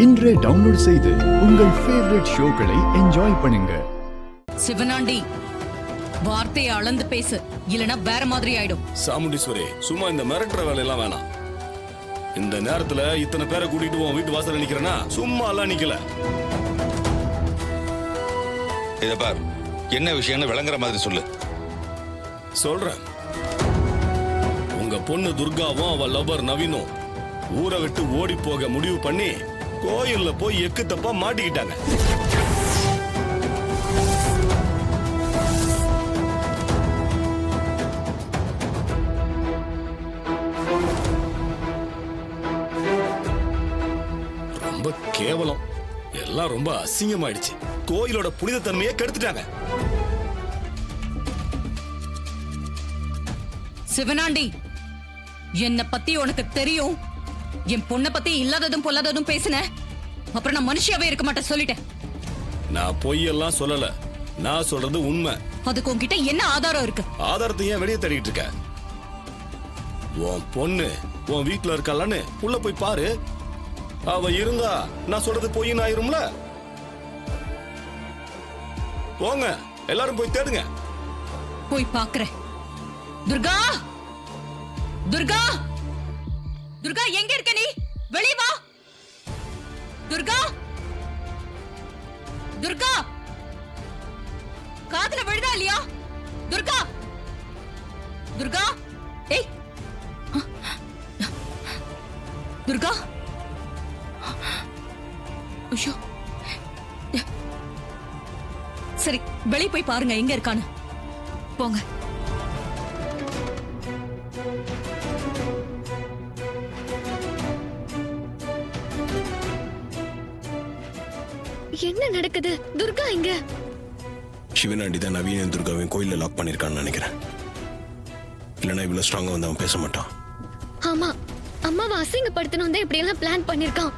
இன்றே டவுன்லோட் செய்து உங்கள் ஃபேவரட் ஷோக்களை என்ஜாய் பண்ணுங்க. சிவனாண்டி, வார்த்தையை அளந்து பேசு, இல்லனா வேற மாதிரி ஆயிடும். சாமுண்டீஸ்வரி, சும்மா இந்த மிரட்டுற வேலையெல்லாம் வேணாம். இந்த நேரத்துல இத்தனை பேரை கூட்டிட்டு உன் வீட்டு வாசல்ல நிக்கிறேன்னா சும்மா எல்லாம் நிக்கல. இத பார், என்ன விஷயம்னு விளங்குற மாதிரி சொல்லு. சொல்றேன். உங்க பொண்ணு துர்காவும் அவ லவர் நவீனும் ஊரை விட்டு ஓடி போக முடிவு பண்ணி கோயில்ல போய் எக்கு தப்பா மாட்டிக்கிட்டாங்க. ரொம்ப கேவலம், எல்லாம் ரொம்ப அசிங்கமாயிடுச்சு. கோயிலோட புனித தன்மையை கெடுத்துட்டாங்க. சிவனாண்டி, என்ன பத்தி உனக்கு தெரியும். என் பொண்ணை பத்தி இல்லாததும் பொல்லாததும் பேசின, அப்புறம் நான் மனுஷியாவே இருக்க மாட்டேன் சொல்லிட்டேன். நான் பொய்யெல்லாம் சொல்லல, நான் சொல்றது உண்மை. அதுக்கு உன்கிட்ட என்ன ஆதாரம் இருக்கு? ஆதாரத்தை ஏன் வெளியே தேடிட்டு இருக்க? உன் பொண்ணு உன் வீட்டுல இருக்காளான்னு உள்ள போய் பாரு. அவ இருந்தா நான் சொல்றது பொய்ன்னு ஆயிரும்ல. போங்க, எல்லாரும் போய் தேடுங்க. போய் பாக்குறேன். துர்கா, துர்கா, துர்கா, எங்க இருக்க நீ? வெளிய வா. துர்கா, துர்கா, காதுல விழுதா இல்லையா? துர்கா, துர்கா, ஏய், துர்கா, ஐயோ, சரி, வெளிய போய் பாருங்க எங்க இருக்கான்னு. போங்க. என்ன நடக்குது? துர்கா எங்க? சிவனாண்டி தான் நவீன துர்காவையும் கோயில்ல லாக் பண்ணிருக்கான்னு நினைக்கிறேன். இல்லைன்னா இவ்வளவு ஸ்ட்ராங்கா வந்து அவன் பேச மாட்டான். ஆமா, அம்மாவை அசிங்கப்படுத்தணும் தான் இப்படி எல்லாம் பிளான் பண்ணிருக்கான்.